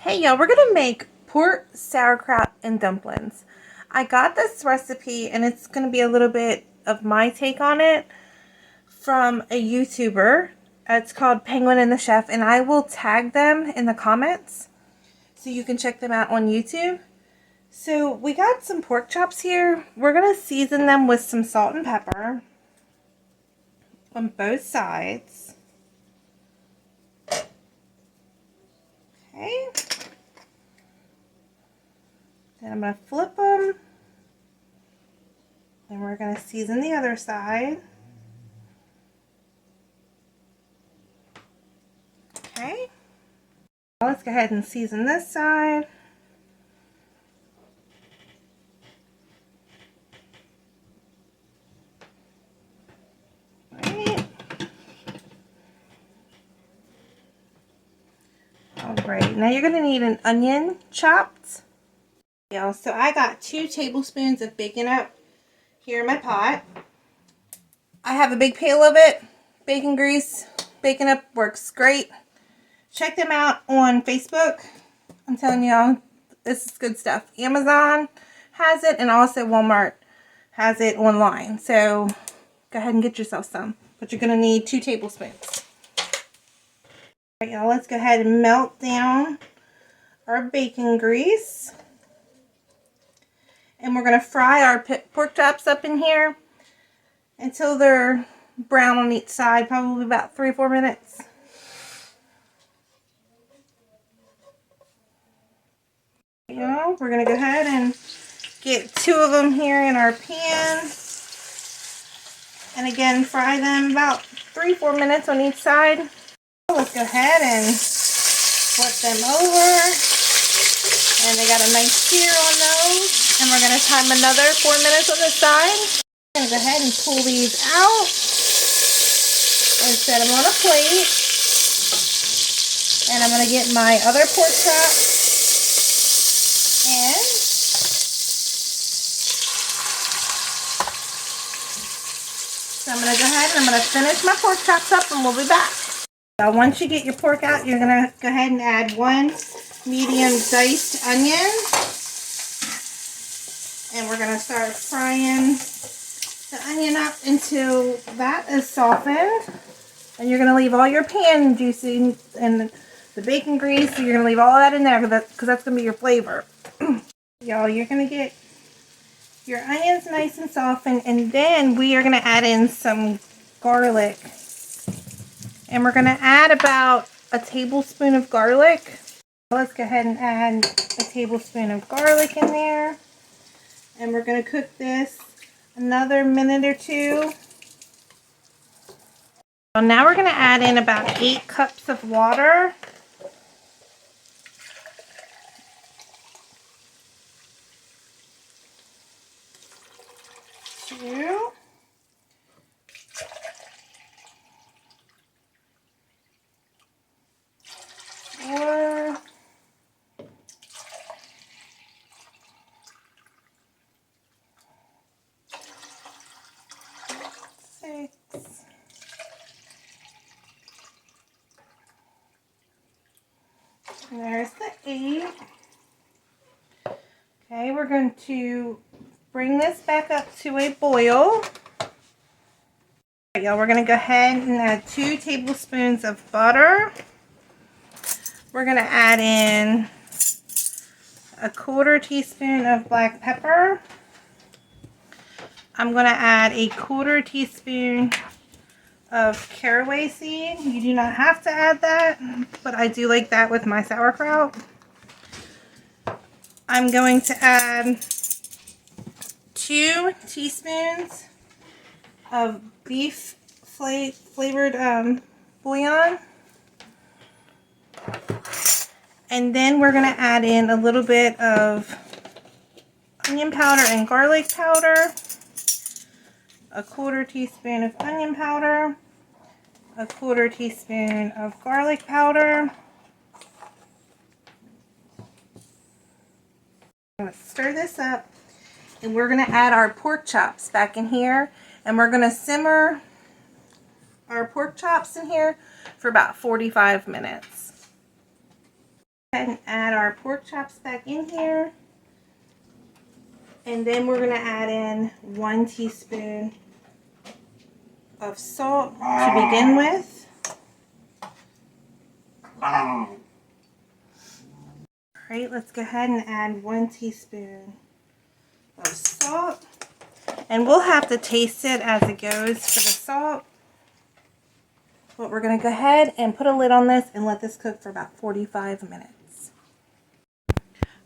Hey y'all, we're gonna make pork sauerkraut and dumplings. I got this recipe and it's gonna be a little bit of my take on it from a YouTuber. It's called Penguin and the Chef, and I will tag them in the comments so you can check them out on YouTube. So we got some pork chops here. We're gonna season them with some salt and pepper on both sides. Okay. Then I'm going to flip them, and we're going to season the other side. Okay, well, let's go ahead and season this side. Right. Alright, now you're going to need an onion chopped. So I got 2 tablespoons of bacon up here in my pot. I have a big pail of it. Bacon grease. Bacon up works great. Check them out on Facebook. I'm telling y'all, this is good stuff. Amazon has it, and also Walmart has it online. So go ahead and get yourself some. But you're going to need 2 tablespoons. Alright y'all, let's go ahead and melt down our bacon grease. And we're going to fry our pork chops up in here until they're brown on each side, probably about 3 or 4 minutes. We're going to go ahead and get 2 of them here in our pan. And again, fry them about 3 or 4 minutes on each side. Let's go ahead and flip them over. And they got a nice sear on those. And we're going to time another 4 minutes on this side. I'm going to go ahead and pull these out and set them on a plate. And I'm going to get my other pork chop in. So I'm going to go ahead and I'm going to finish my pork chops up, and we'll be back. So once you get your pork out, you're going to go ahead and add 1 medium diced onion. And we're going to start frying the onion up until that is softened. And you're going to leave all your pan juicing and the bacon grease. So you're going to leave all of that in there because that's going to be your flavor. Y'all, you're going to get your onions nice and softened. And then we are going to add in some garlic. And we're going to add about a tablespoon of garlic. Let's go ahead and add a tablespoon of garlic in there. And we're going to cook this another minute or 2. So now we're going to add in about 8 cups of water. Two. 4. 6. And there's the 8. Okay, we're going to bring this back up to a boil. Alright, y'all, we're going to go ahead and add 2 tablespoons of butter. We're going to add in a 1/4 teaspoon of black pepper. I'm going to add a 1/4 teaspoon of caraway seed. You do not have to add that, but I do like that with my sauerkraut. I'm going to add 2 teaspoons of beef flavored bouillon. And then we're going to add in a little bit of onion powder and garlic powder. A 1/4 teaspoon of onion powder, a 1/4 teaspoon of garlic powder. I'm going to stir this up, and we're going to add our pork chops back in here, and we're going to simmer our pork chops in here for about 45 minutes. Go ahead and add our pork chops back in here. And then we're going to add in 1 teaspoon of salt to begin with. Alright, let's go ahead and add 1 teaspoon of salt. And we'll have to taste it as it goes for the salt. But we're going to go ahead and put a lid on this and let this cook for about 45 minutes.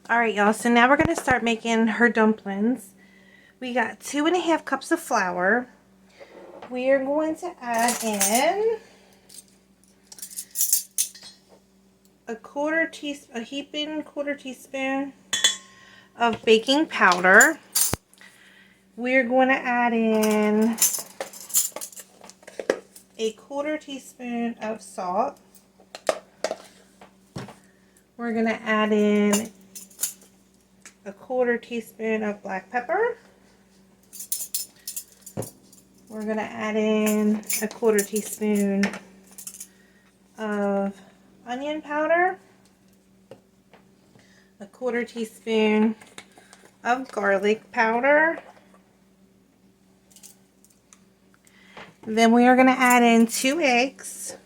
Alright y'all, so now we're going to start making her dumplings. We got 2½ cups of flour. We are going to add in a quarter teaspoon of baking powder. We're going to add in a quarter teaspoon of salt. We're going to add in a quarter teaspoon of black pepper. We're going to add in a quarter teaspoon of onion powder, a quarter teaspoon of garlic powder. Then we are going to add in 2 eggs.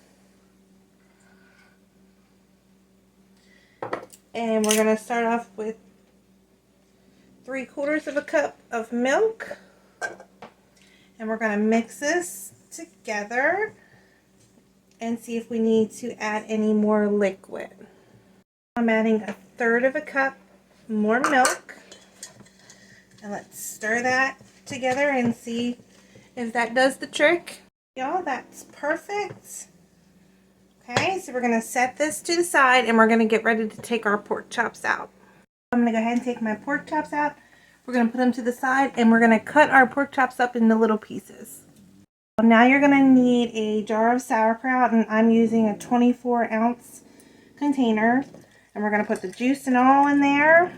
And we're going to start off with 3/4 cup of milk. And we're going to mix this together and see if we need to add any more liquid. I'm adding 1/3 cup more milk. And let's stir that together and see if that does the trick. Y'all, that's perfect. Okay, so we're going to set this to the side and we're going to get ready to take our pork chops out. I'm going to go ahead and take my pork chops out. We're going to put them to the side and we're going to cut our pork chops up into little pieces. Now you're going to need a jar of sauerkraut, and I'm using a 24-ounce container. And we're going to put the juice and all in there.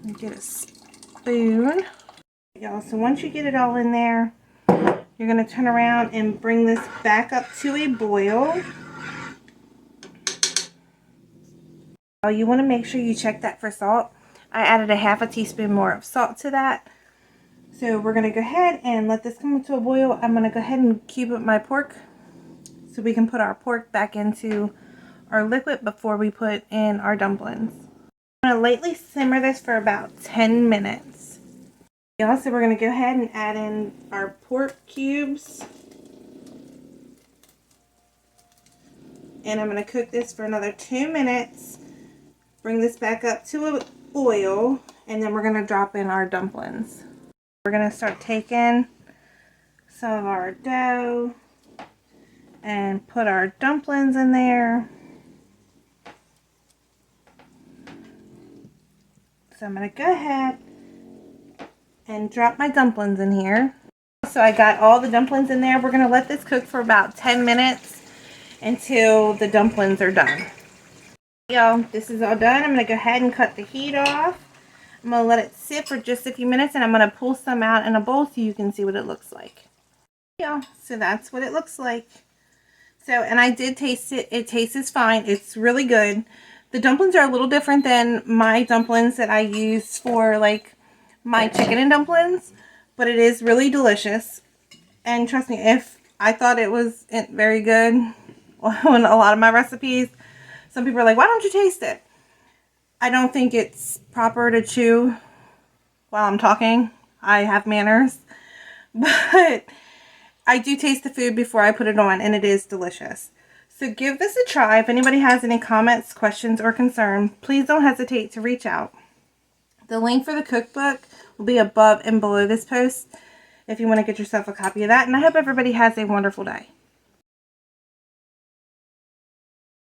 And get a spoon. Y'all, so once you get it all in there, you're going to turn around and bring this back up to a boil. You want to make sure you check that for salt. I added a 1/2 teaspoon more of salt to that. So we're going to go ahead and let this come to a boil. I'm going to go ahead and cube up my pork so we can put our pork back into our liquid before we put in our dumplings. I'm going to lightly simmer this for about 10 minutes. Also, we're going to go ahead and add in our pork cubes. And I'm going to cook this for another 2 minutes. Bring this back up to a boil, and then we're going to drop in our dumplings. We're going to start taking some of our dough and put our dumplings in there. So I'm going to go ahead and drop my dumplings in here. So I got all the dumplings in there. We're going to let this cook for about 10 minutes until the dumplings are done. Y'all, this is all done. I'm going to go ahead and cut the heat off. I'm going to let it sit for just a few minutes, and I'm going to pull some out in a bowl so you can see what it looks like. Yeah, so that's what it looks like. So, and I did taste it. It tastes fine. It's really good. The dumplings are a little different than my dumplings that I use for like my chicken and dumplings, but it is really delicious. And trust me, if I thought it was very good on a lot of my recipes, some people are like, why don't you taste it? I don't think it's proper to chew while I'm talking. I have manners. But I do taste the food before I put it on, and it is delicious. So give this a try. If anybody has any comments, questions, or concern, please don't hesitate to reach out. The link for the cookbook will be above and below this post if you want to get yourself a copy of that. And I hope everybody has a wonderful day.